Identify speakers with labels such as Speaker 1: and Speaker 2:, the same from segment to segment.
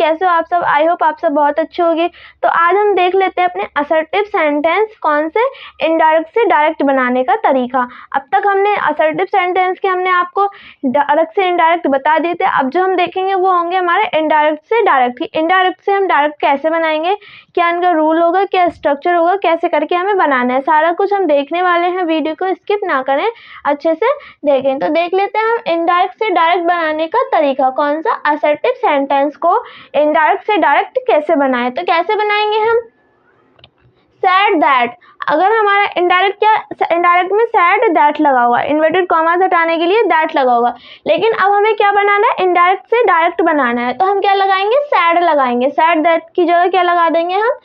Speaker 1: कैसे हो आप सब? आई होप आप सब बहुत अच्छे होंगे। तो आज हम देख लेते हैं अपने असर्टिव सेंटेंस कौन से इनडायरेक्ट से डायरेक्ट बनाने का तरीका। अब तक हमने असर्टिव सेंटेंस के हमने आपको डायरेक्ट से इनडायरेक्ट बता दिए थे। अब जो हम देखेंगे वो होंगे हमारे इनडायरेक्ट से डायरेक्ट। इनडायरेक्ट से हम डायरेक्ट कैसे बनाएंगे, क्या इनका रूल होगा, क्या स्ट्रक्चर होगा, कैसे करके हमें बनाना है, सारा कुछ हम देखने वाले हैं। वीडियो को स्किप ना करें, अच्छे से देखें। तो देख लेते हैं हम इनडायरेक्ट से डायरेक्ट बनाने का तरीका कौन सा, असर्टिव सेंटेंस को इनडायरेक्ट से डायरेक्ट कैसे बनाएं। तो कैसे बनाएंगे हम, सैड दैट। अगर हमारा इनडायरेक्ट में सैड दैट लगा हुआ, इन्वर्टेड कॉमास हटाने के लिए दैट लगा होगा, लेकिन अब हमें क्या बनाना है, इनडायरेक्ट से डायरेक्ट बनाना है। तो हम क्या लगाएंगे, सैड लगाएंगे। सैड दैट की जगह क्या लगा देंगे, हम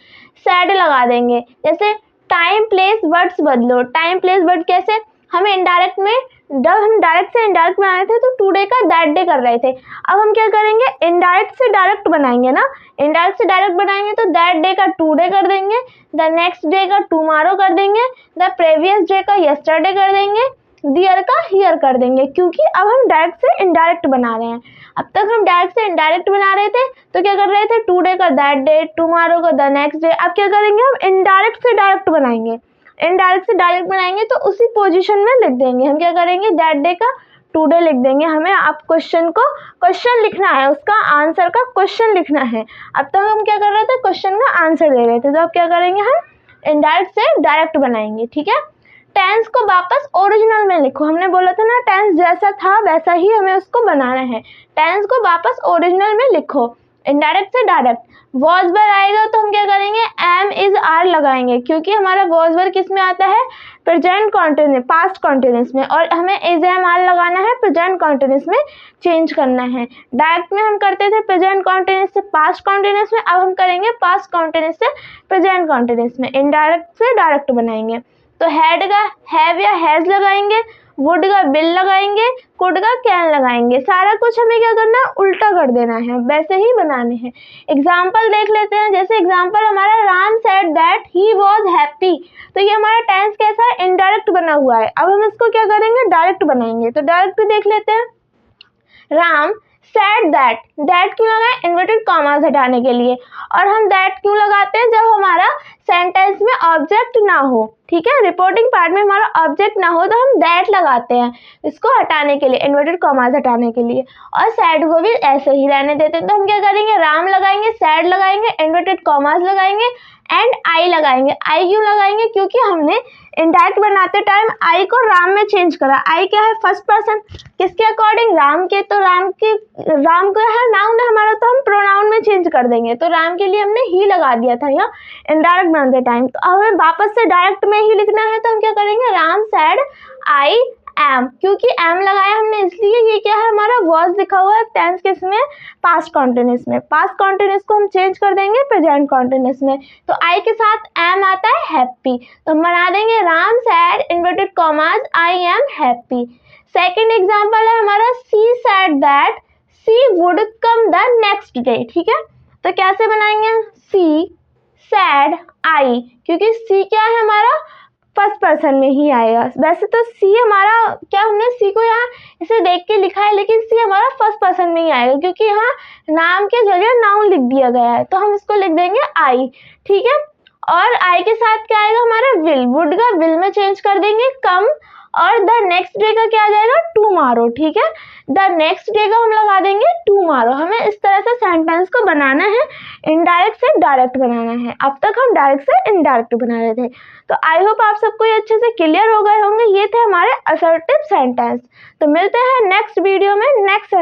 Speaker 1: सैड लगा देंगे। जैसे टाइम प्लेस वर्ड्स बदलो, टाइम प्लेस वर्ड कैसे, हमें इनडायरेक्ट में जब हम डायरेक्ट से इनडायरेक्ट बना रहे थे तो टुडे का दैट डे कर रहे थे। अब हम क्या करेंगे, इनडायरेक्ट से डायरेक्ट बनाएंगे ना, इनडायरेक्ट से डायरेक्ट बनाएंगे तो दैट डे का टुडे कर देंगे, द नेक्स्ट डे का टुमारो कर देंगे, द प्रीवियस डे का यस्टरडे कर देंगे, दियर का हियर कर देंगे, क्योंकि अब हम डायरेक्ट से इनडायरेक्ट बना रहे हैं। अब तक हम डायरेक्ट से इनडायरेक्ट बना रहे थे तो क्या कर रहे थे, टुडे का दैट डे, टुमारो का द नेक्स्ट डे। अब क्या करेंगे, हम इनडायरेक्ट से डायरेक्ट बनाएंगे। इनडायरेक्ट से डायरेक्ट बनाएंगे तो उसी पोजीशन में लिख देंगे। हम क्या करेंगे, दैट डे का टुडे लिख देंगे। हमें आप क्वेश्चन लिखना है, उसका आंसर का क्वेश्चन लिखना है। अब तक हम क्या कर रहे थे, क्वेश्चन का आंसर दे रहे थे। तो अब क्या करेंगे, हम इनडायरेक्ट से डायरेक्ट बनाएंगे। ठीक है, टेंस को वापस ओरिजिनल में लिखो। हमने बोला था ना, टेंस जैसा था वैसा ही हमें उसको बनाना है। टेंस को वापस ओरिजिनल में लिखो, इनडायरेक्ट से डायरेक्ट। वॉज वर आएगा तो हम क्या करेंगे, एम इज आर लगाएंगे, क्योंकि हमारा वॉज वर किस में आता है, प्रेजेंट कॉन्टिन्यूस, पास्ट कॉन्टिन्यूस में, और हमें इज एम आर लगाना है, प्रेजेंट कॉन्टिन्यूस में चेंज करना है। डायरेक्ट में हम करते थे प्रेजेंट कॉन्टिन्यूस से पास्ट कॉन्टिन्यूस में, अब हम करेंगे पास्ट कॉन्टिन्यूस से प्रेजेंट कॉन्टिन्यूस में। इनडायरेक्ट से डायरेक्ट बनाएंगे तो हैड का हैव या हैज लगाएंगे, वुड का विल लगाएंगे, कुड का कैन लगाएंगे। सारा कुछ हमें क्या करना है, उल्टा कर देना है, वैसे ही बनाने हैं। एग्जाम्पल देख लेते हैं। जैसे एग्जाम्पल हमारा, Ram said that he was happy. तो ये हमारा टेंस कैसा है, इनडायरेक्ट बना हुआ है। अब हम इसको क्या करेंगे, डायरेक्ट बनाएंगे। तो डायरेक्ट देख लेते हैं, राम सेड दैट, दैट क्यों लगाए, इन्वर्टेड कॉमास हटाने के लिए। और हम दैट क्यों लगाते हैं, जब हमारा सेंटेंस में ऑब्जेक्ट ना हो। ठीक है, रिपोर्टिंग पार्ट में हमारा ऑब्जेक्ट ना हो तो हम दैट लगाते हैं, इसको हटाने के लिए, इन्वर्टेड कॉमास हटाने के लिए। और सैड को भी ऐसे ही रहने देते हैं। तो हम क्या करेंगे, राम लगाएंगे, सैड लगाएंगे, इन्वर्टेड कॉमास लगाएंगे, एंड आई लगाएंगे। आई क्यों लगाएंगे, क्योंकि हमने इनडायरेक्ट बनाते टाइम आई को राम में चेंज करा। आई क्या है, फर्स्ट पर्सन, किसके अकॉर्डिंग, राम के। तो राम को है नाउन है हमारा, तो हम प्रोनाउन में चेंज कर देंगे। तो राम के लिए हमने ही लगा दिया था यहाँ इनडायरेक्ट बनाते टाइम। तो अब हमें वापस से डायरेक्ट में ही लिखना है। तो हम क्या करेंगे, राम सैड आई एम, क्योंकि एम लगाया हमने इसलिए, ये क्या है, हमारा वॉज लिखा हुआ है टेंस किस में, पास्ट कॉन्टिन्यूस में। पास्ट कॉन्टिन्यूस को हम चेंज कर देंगे प्रेजेंट कॉन्टिन्यूस में। तो आई के साथ एम आता है हैप्पी, तो हम बना देंगे Ram said inverted commas I am happy. Second example है हमारा, she said that she would come the next day. ठीक है, तो कैसे बनाएंगे, सी सैड आई, क्योंकि सी क्या है हमारा, फर्स्ट पर्सन में ही आएगा। वैसे तो सी हमारा क्या, हमने सी को यहाँ इसे देख के लिखा है, लेकिन सी हमारा फर्स्ट पर्सन में ही आएगा, क्योंकि यहाँ नाम के जगह नाउन लिख दिया गया है। तो हम इसको लिख देंगे आई। ठीक है, और आई के साथ क्या आएगा हमारा, विल, वुड का विल में चेंज कर देंगे कम, और द नेक्स्ट डे का क्या आ जाएगा, टुमारो। ठीक है, द नेक्स्ट डे का हम लगा देंगे टुमारो। हमें इस तरह से सेंटेंस को बनाना है, इनडायरेक्ट से डायरेक्ट बनाना है। अब तक हम डायरेक्ट से इनडायरेक्ट बना रहे थे। तो आई होप आप सबको ये अच्छे से क्लियर हो गए होंगे। ये थे हमारे असर्टिव सेंटेंस। तो मिलते हैं नेक्स्ट वीडियो में नेक्स्ट